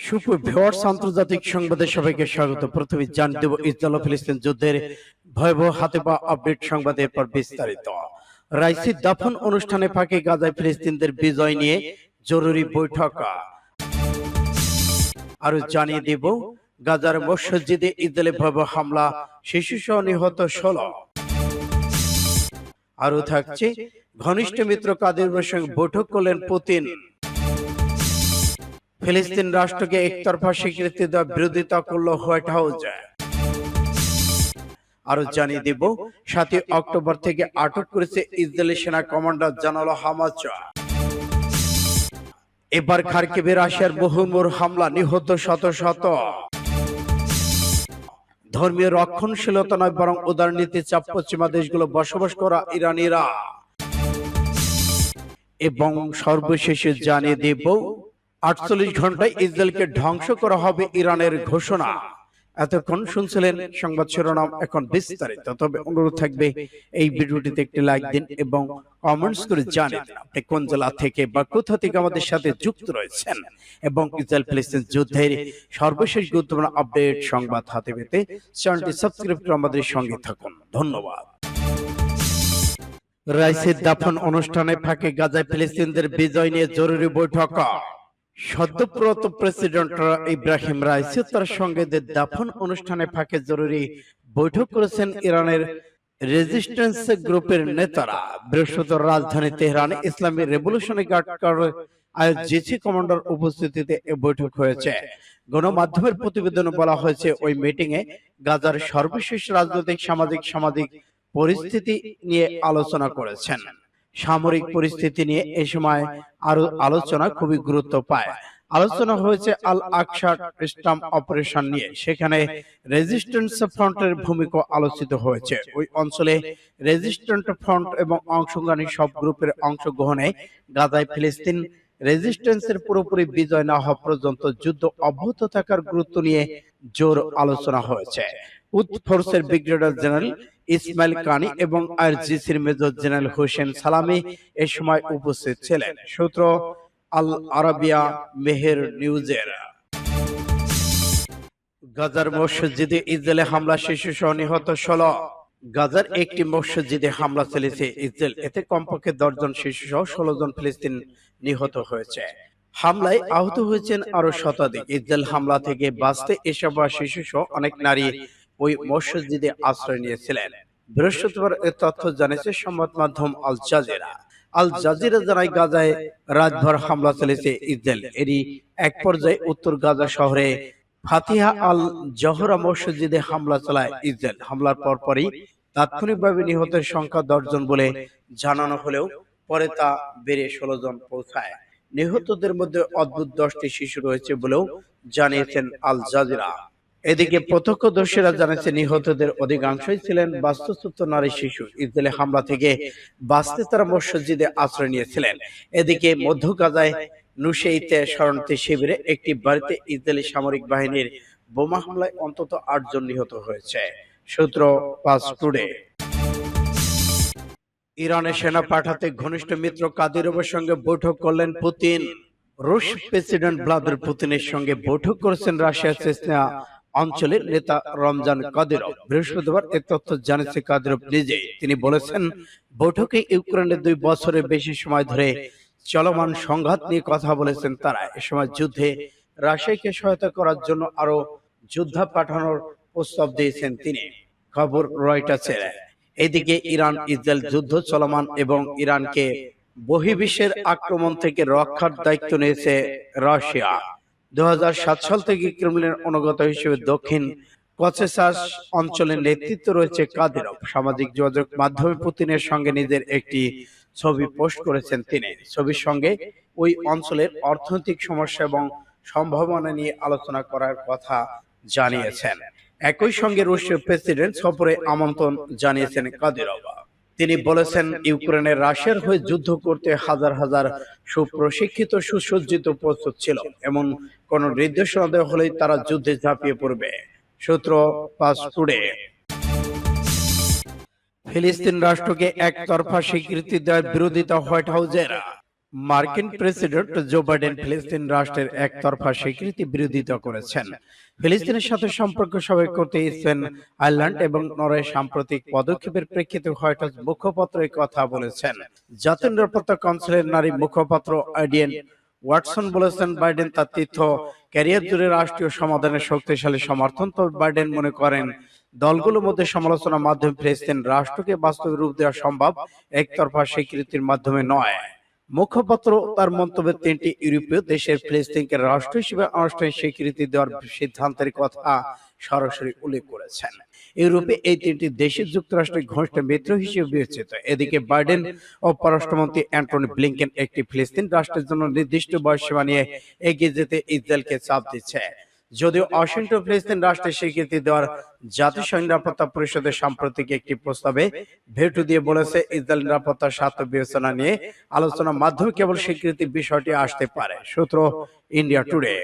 সুপ্রিয় আন্তর্জাতিক সংবাদে সবাইকে স্বাগত। প্রথমে জানিয়ে দেব ইসরায়েল ও ফিলিস্তিন যুদ্ধের ভয়াবহ হাতে পাওয়া আপডেট সংবাদের পর বিস্তারিত। রাইসি দাফন অনুষ্ঠানে ফাঁকে গাজায় ফিলিস্তিনদের বিজয় নিয়ে জরুরি বৈঠক। আরো জানিয়ে দেব গাজার মসজিদে ইসরায়েলের ভয়াবহ হামলা, শিশুসহ নিহত 16। আরো থাকছে ঘনিষ্ঠ মিত্র কাদিরোভের সঙ্গে বৈঠক করলেন পুতিন। ফিলিস্তিন রাষ্ট্রকে একতরফা স্বীকৃতি দেওয়ার বিরোধিতা করল হোয়াইট হাউস। আরো জানিয়ে দেব 7 অক্টোবর থেকে আটক করেছে ইসরায়েলি সেনা কমান্ডার জানালো হামাস। এবার খার্কিভে রাশিয়ার বহুমুর হামলা, নিহত শত শত। ধর্মীয় রক্ষণশীলতা নয় বরং উদারনীতি চাপ পশ্চিমা দেশগুলো বসবাস করা ইরানিরা। এবং সর্বশেষে জানিয়ে দেব 48 ঘন্টায় ইসরায়েলকে ধ্বংস করা হবে ইরানের ঘোষণা। এতক্ষণ শুনছিলেন সংবাদ শিরোনাম, এখন বিস্তারিত। তবে অনুরোধ থাকবে এই ভিডিওটিতে একটি লাইক দিন এবং কমেন্টস করে জানিয়ে দিন আপনি কোন জেলা থেকে বা কোথা থেকে আমাদের সাথে যুক্ত রয়েছেন। এবং ইসরায়েল ফিলিস্তিন যুদ্ধের সর্বশেষ গুরুত্বপূর্ণ আপডেট সংবাদ হাতে পেতে চ্যানেলটি সাবস্ক্রাইব করে আমাদের সঙ্গে থাকুন। ধন্যবাদ। রাইসের দাফন অনুষ্ঠানে ফাঁকে গাজায় ফিলিস্তিনদের বিজয় নিয়ে জরুরি বৈঠক। সদ্যপ্রয়াত প্রেসিডেন্ট ইব্রাহিম রাইসি তার সঙ্গীদের দাফন অনুষ্ঠানে ফাঁকে জরুরি বৈঠক করেছেন ইরানের রেজিস্ট্যান্স গ্রুপের নেতারা। বৃহস্পতিবার রাজধানী তেহরানে ইসলামী রেভলিউশনারি গার্ড আইআরজিসি কমান্ডার উপস্থিতিতে এ বৈঠক হয়েছে। গণমাধ্যমের প্রতিবেদনে বলা হয়েছে, ওই মিটিং এ গাজার সর্বশেষ রাজনৈতিক সামাজিক পরিস্থিতি নিয়ে আলোচনা করেছেন। সামরিক পরিস্থিতি নিয়ে এ সময় আরো আলোচনা খুবই গুরুত্ব পায়। আলোচনা হয়েছে আল আকসা স্টাম্প অপারেশন নিয়ে। সেখানে রেজিস্ট্যান্স ফ্রন্টের ভূমিকা আলোচিত হয়েছে। ওই অঞ্চলে রেজিস্ট্যান্ট ফ্রন্ট এবং অংশগ্রহণী সব গ্রুপের অংশগ্রহণে গাজায় ফিলিস্তিন রেজিস্ট্যান্সের পুরোপুরি বিজয় না হওয়া পর্যন্ত যুদ্ধ অব্যাহত থাকার গুরুত্ব নিয়ে জোর আলোচনা হয়েছে। উদ ফোর্সের ব্রিগেডিয়ার জেনারেল ইসমাইল কানি এবং আইআরজিসির মেজর জেনারেল হোসেন সালামি এ সময় উপস্থিত ছিলেন। সূত্র আল আরাবিয়া মেহের নিউজের। গাজার মসজিদে ইসরায়েলে হামলা, শিশুসহ নিহত 16। গাজার একটি মসজিদে হামলা চালিয়েছে ইসরায়েল। এতে কমপক্ষে 10 জন শিশুসহ 16 জন ফিলিস্তিন নিহত হয়েছে। হামলায় আহত হয়েছেন আরো শতাধিক। ইসরায়েল হামলা থেকে বাঁচতে এসব শিশুসহ অনেক নারী ওই মসজিদে আশ্রয় নিয়েছিলেন। বৃহস্পতিবার এ তথ্য জানিয়েছে সংবাদ মাধ্যম আল জাজিরা। আল জাজিরা জানায়, গাজায় রাতভর হামলা চালিয়েছে ইসরায়েল। এরই এক পর্যায়ে উত্তর গাজা শহরে ফাতিহা আল জহরা মসজিদে হামলা চালায় ইসরায়েল। হামলার পরপরই তাৎক্ষণিকভাবে নিহতের সংখ্যা 10 জন বলে জানানো হলেও পরে তা বেড়ে 16 জন পৌঁছায়। নিহতদের মধ্যে অদ্ভুত 10টি শিশু রয়েছে বলেও জানিয়েছেন আল জাজিরা। এদিকে প্রত্যক্ষদর্শীরা জানাচ্ছে, নিহতদের অধিকাংশই ছিলেন বাস্তুচ্যুত নারী শিশু। ইসরায়েলি হামলা থেকে বাঁচতে তারা মসজিদে আশ্রয় নিয়েছিলেন। এদিকে মধ্য গাজায় নুসেইতে শরণার্থী শিবিরে একটি বাড়িতে ইসরায়েলি সামরিক বাহিনীর বোমা হামলায় অন্তত 8 জন নিহত হয়েছে। সূত্র পাস টুডে। ইরানের সেনা পাঠাতে ঘনিষ্ঠ মিত্র কাদিরোভের সঙ্গে বৈঠক করলেন পুতিন। রুশ প্রেসিডেন্ট ভ্লাদিমির পুতিনের সঙ্গে বৈঠক করেছেন রাশিয়ার চেচনিয়া অঞ্চলের নেতা রমজান কাদিরভ। বৃহস্পতিবার এ তথ্য জানিয়েছে কাদিরভ নিজে। তিনি বলেছেন, বৈঠকে ইউক্রেনের 2 বছরের বেশি সময় ধরে চলমান সংঘাত নিয়ে কথা বলেছেন তারা। এ সময় যুদ্ধে রাশিয়াকে সহায়তা করার জন্য আরো যোদ্ধা পাঠানোর প্রস্তাব দিয়েছেন তিনি। খবর রয়টার্সের। এদিকে ইরান ইসরায়েল যুদ্ধ চলমান এবং ইরানকে বহির্বিশ্বের আক্রমণ থেকে রক্ষার দায়িত্ব নিয়েছে রাশিয়া। 2007 সাল থেকে ক্রেমলিনের অনুগত হিসেবে দক্ষিণ ককেসাস অঞ্চলের নেতৃত্ব রয়েছে কাদিরভ। সামাজিক যোগাযোগ মাধ্যমে পুতিনের সঙ্গে নিজের একটি ছবি পোস্ট করেছেন তিনি। ছবির সঙ্গে ওই অঞ্চলের অর্থনৈতিক সমস্যা এবং সম্ভাবনা নিয়ে আলোচনা করার কথা জানিয়েছেন। একই সঙ্গে রুশের প্রেসিডেন্ট সফরে আমন্ত্রণ জানিয়েছেন কাদিরভ। তিনি বলেছেন, ইউক্রেনের রাশিয়ার হয়ে যুদ্ধ করতে হাজার হাজার সুপ্রশিক্ষিত সুসজ্জিত প্রস্তুত ছিল। এমন কোন নির্দেশনা দেওয়া হলেই তারা যুদ্ধে ঝাঁপিয়ে পড়বে। সূত্র পাস টুডে। ফিলিস্তিন রাষ্ট্রকে একতরফা স্বীকৃতি দেওয়ার বিরোধিতা হোয়াইট হাউসের। মার্কিন প্রেসিডেন্ট জো বাইডেন ফিলিস্তিন রাষ্ট্রের একতরফা স্বীকৃতি বিরোধিতা করেছেন। ফিলিস্তিনের সাথে সম্পর্ক স্বাভাবিক করতে স্পেন, আয়ারল্যান্ড এবং নরওয়ে সাম্প্রতিক পদক্ষেপের প্রেক্ষিতে হোয়াইট হাউস মুখপাত্র এই কথা বলেছেন। জাতীয় নিরাপত্তা কাউন্সিলের নারী মুখপাত্র আইডিয়েন ওয়াটসন বলেছেন, বাইডেন তার তীর্থ ক্যারিয়ার জুড়ে রাষ্ট্রীয় সমাধানের শক্তিশালী সমর্থন। তবে বাইডেন মনে করেন দলগুলোর মধ্যে সমালোচনার মাধ্যমে ফিলিস্তিন রাষ্ট্রকে বাস্তবে রূপ দেওয়া সম্ভব, একতরফা স্বীকৃতির মাধ্যমে নয়। মুখপাত্র তার মন্তব্যে তিনটি ইউরোপীয় দেশের ফিলিস্তিনকে রাষ্ট্র হিসেবে আনুষ্ঠানিক স্বীকৃতি দেওয়ার সিদ্ধান্তের কথা সরাসরি উল্লেখ করেছেন। ইউরোপে এই তিনটি দেশে যুক্তরাষ্ট্রের ঘনিষ্ঠ মিত্র হিসেবে বিবেচিত। এদিকে বাইডেন ও পররাষ্ট্রমন্ত্রী অ্যান্টনি ব্লিংকেন একটি ফিলিস্তিন রাষ্ট্রের জন্য নির্দিষ্ট বয়সসীমা নিয়ে এগিয়ে যেতে ইসরায়েলকে চাপ দিচ্ছে। যদিও ওয়াশিংটন ফিলিস্তিন রাষ্ট্রের স্বীকৃতি দেওয়ার জাতিসংঘ নিরাপত্তা পরিষদের সাম্প্রতিক একটি প্রস্তাবে ভেটো দিয়ে বলেছে, ইসরায়েল নিরাপত্তার স্বার্থ বিবেচনা নিয়ে আলোচনার মাধ্যমে কেবল স্বীকৃতির বিষয়টি আসতে পারে। সূত্র ইন্ডিয়া টুডে।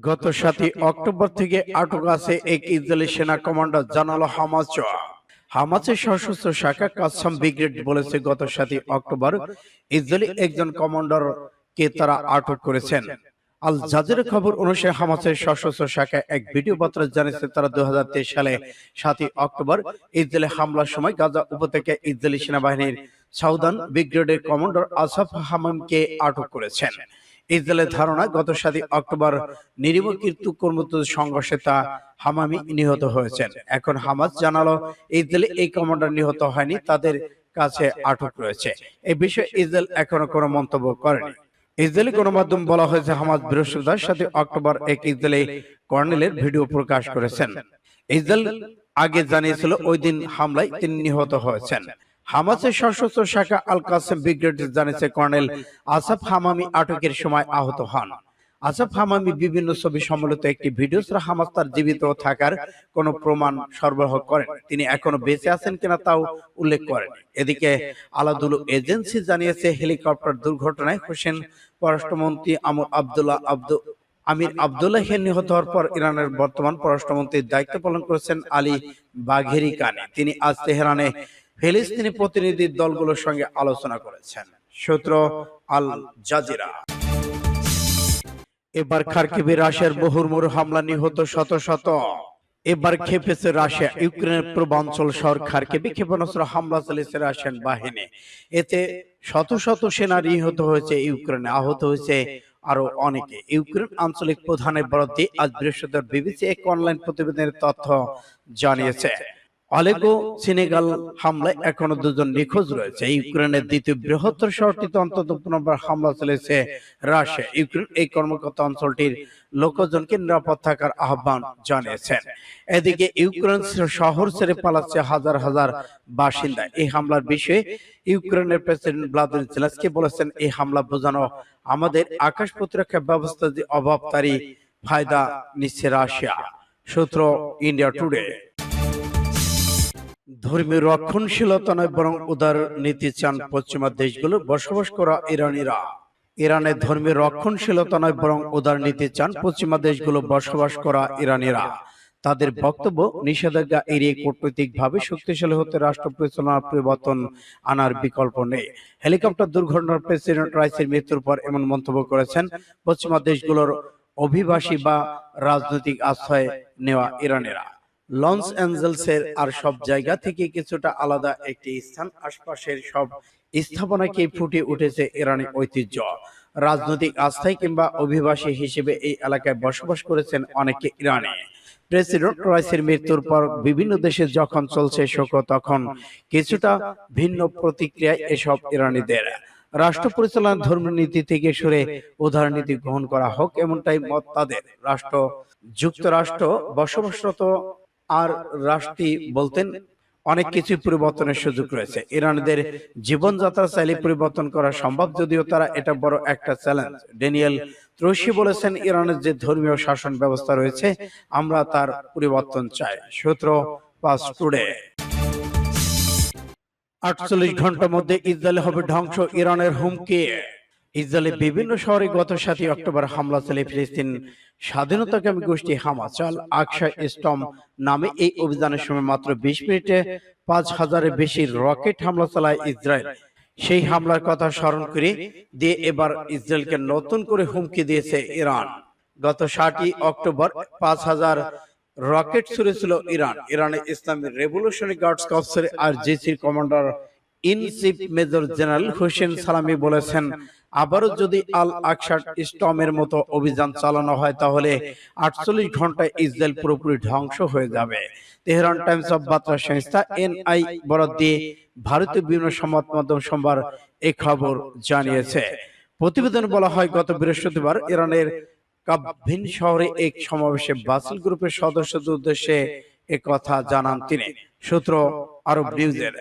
গত 7 অক্টোবর থেকে আটক আছে এক ইসরায়েলি সেনা কমান্ডার, জানালো হামাস। হামাসের সশস্ত্র শাখা কাসাম ব্রিগেড বলেছে, গত 7 অক্টোবর ইসরায়েলি একজন কমান্ডারকে তারা আটক করেছেন। আল জাজিরা খবর অনুসারে হামাসের সশস্ত্র শাখা এক ভিডিও বার্তা জানিয়েছে, তারা 2023 সালে 7 অক্টোবর ইসরায়েলে হামলার সময় গাজা উপত্যকায় ইসরায়েলি সেনাবাহিনীর সাউদার্ন ব্রিগেডের কমান্ডার আসাফ হামামকে আটক করেছেন। ইসরায়েলের ধারণা, গত 7 অক্টোবর নিরীহ কর্মরত সংঘর্ষে তা হামামি নিহত হয়েছেন। এখন হামাস জানালো, ইসরায়েলে এই কমান্ডার নিহত হয়নি, তাদের কাছে আটক রয়েছে। এই বিষয়ে ইসরায়েল এখনো কোনো মন্তব্য করেনি। ইসরায়েলি গণমাধ্যম বলা হয়েছে, হামাস বৃহস্পতিবার 7 অক্টোবর এক ইসরায়েলি কর্নেলের ভিডিও প্রকাশ করেছেন। ইসরায়েল আগে জানিয়েছিল ওই দিন হামলায় তিনি নিহত হয়েছেন। হামাসের সশস্ত্র শাখা আল কাসেম ব্রিগেড জানিয়েছে, কর্নেল আসাফ হামামি আটকের সময় আহত হন। আসাফ হামামি বিভিন্ন ছবি সম্বলিত একটি ভিডিও ছাড়া হামাস তার জীবিত থাকার কোনো প্রমাণ সরবরাহ করেন। তিনি এখনো বেঁচে আছেন কিনা তাও উল্লেখ করেন। এদিকে আলাদুলু এজেন্সি জানিয়েছে, হেলিকপ্টার দুর্ঘটনায় হোসেন পররাষ্ট্রমন্ত্রী আমির আবদুল্লাহিয়ান নিহত হওয়ার পর ইরানের বর্তমান পররাষ্ট্রমন্ত্রীর দায়িত্ব পালন করেছেন আলী বাঘেরি কানে। তিনি আজ তেহরানে ফিলিস্তিনি প্রতিনিধি দলগুলোর সঙ্গে আলোচনা করেছেন। সূত্র আল জাজিরা। এবার খার্কিভে রাশিয়ার মুহুর্মুহু হামলা, নিহত শত শত। এবার খেপেছে রাশিয়া। ইউক্রেনের পূর্বাঞ্চল শহর খার্কিভে ক্ষেপণাস্ত্র হামলা চালিয়েছে রাশিয়ান বাহিনী। এতে শত শত সেনা নিহত হয়েছে ইউক্রেনে, আহত হয়েছে আরো অনেকে। ইউক্রেন আঞ্চলিক প্রধানের বরাদ্দে আজ বৃহস্পতিবার বিবিসি এক অনলাইন প্রতিবেদনের তথ্য জানিয়েছে। অলেগো সিনেগাল হামলায় এখনো 2 জন নিখোঁজ রয়েছে। ইউক্রেনের দ্বিতীয় বৃহত্তর শহরটিতে অন্তত 15বার হামলা চলেছে রাশিয়া। ইউক্রেন এই কর্মকর্তা অঞ্চলটির লোকজনকে নিরাপদ থাকার আহ্বান জানিয়েছেন। এদিকে ইউক্রেন শহর ছেড়ে পালাচ্ছে হাজার হাজার বাসিন্দা। এই হামলার বিষয়ে ইউক্রেনের প্রেসিডেন্ট ভ্লাদিমির জেলেনস্কি বলেছেন, এই হামলা বোঝানো আমাদের আকাশ প্রতিরক্ষা ব্যবস্থা যে অভাব, তারই ফায়দা নিচ্ছে রাশিয়া। সূত্র ইন্ডিয়া টুডে। ধর্মীয় রক্ষণশীলতা নয় বরং উদার নীতি চান পশ্চিমা দেশগুলোর বসবাস করা ইরানিরা। ইরানের ধর্মীয় রক্ষণশীলতা নয় বরং উদার নীতি চান পশ্চিমা দেশগুলো বসবাস করা ইরানিরা। তাদের বক্তব্য, নিষেধাজ্ঞা এড়িয়ে কূটনৈতিকভাবে শক্তিশালী হতে রাষ্ট্র পরিচালনার পরিবর্তন আনার বিকল্প নেই। হেলিকপ্টার দুর্ঘটনার প্রেসিডেন্ট রাইসির মৃত্যুর পর এমন মন্তব্য করেছেন পশ্চিমা দেশগুলোর অভিবাসী বা রাজনৈতিক আশ্রয় নেওয়া ইরানিরা। লস অ্যাঞ্জেলসের আর সব জায়গা থেকে কিছুটা আলাদা একটি স্থান, আশপাশের সব স্থাপনাকে ফুটে উঠেছে ইরানি ঐতিহ্য। রাজনৈতিক আস্থায় কিংবা অভিবাসী হিসেবে এই এলাকায় বসবাস করেছেন অনেকে ইরানি। প্রেসিডেন্ট রাইসির মৃত্যুর পর বিভিন্ন দেশে যখন চলছে শোক, তখন কিছুটা ভিন্ন প্রতিক্রিয়ায় এসব ইরানিদের। রাষ্ট্র পরিচালনার ধর্মীয় নীতি থেকে সরে উদার নীতি গ্রহণ করা হোক, এমনটাই মত তাদের। যুক্তরাষ্ট্র বসবাসরত আর রাষ্ট্রটি বলতেন, অনেক কিছু পরিবর্তনের সুযোগ রয়েছে। ইরানিদের জীবনযাত্রা চাইলে পরিবর্তন করা সম্ভব, যদিও তারা এটা বড় একটা চ্যালেঞ্জ। ড্যানিয়েল ত্রশি বলেছেন, ইরানের যে ধর্মীয় শাসন ব্যবস্থা রয়েছে, আমরা তার পরিবর্তন চাই। সূত্র পাস টুডে। 48 ঘন্টার মধ্যে ইসরায়েলে হবে ধ্বংস, ইরানের হুমকি। ইসরায়েলের বিভিন্ন শহরে গত 7 অক্টোবর হামলা চালিয়ে ফিলিস্তিন স্বাধীনতাকামী গোষ্ঠী হামাস আকসা স্টর্ম নামে এই অভিযানের সময় মাত্র 20 মিনিটে 5000-এর বেশি রকেট হামলা চালায় ইসরায়েল। সেই হামলার কথা স্মরণ করে দিয়ে এবার ইসরায়েলকে নতুন করে হুমকি দিয়েছে ইরান। গত 7ই অক্টোবর 5,000 রকেট ছুড়েছিল ইরান। ইরানের ইসলামিক রেভলিউশনারি গার্ডস কর্পসের আরজিসির commander in chief major general Hossein Salami বলেছেন, আবারও যদি আল আকসার স্টর্মের মতো অভিযান চালানো হয় তাহলে 48 ঘন্টায় ইসরায়েল পুরোপুরি ধ্বংস হয়ে যাবে। তেহরান টাইমস অব বার্তা সংস্থা এনআই বরাত দিয়ে ভারতীয় বিভিন্ন সংবাদ মাধ্যম সোমবার এই খবর জানিয়েছে। প্রতিবেদনে বলা হয়, গত বৃহস্পতিবার ইরানের কাবভিন শহরে এক সমাবেশে বাসেল গ্রুপের সদস্যদের উদ্দেশ্যে একথা জানান তিনি। সূত্র আরব নিউজের।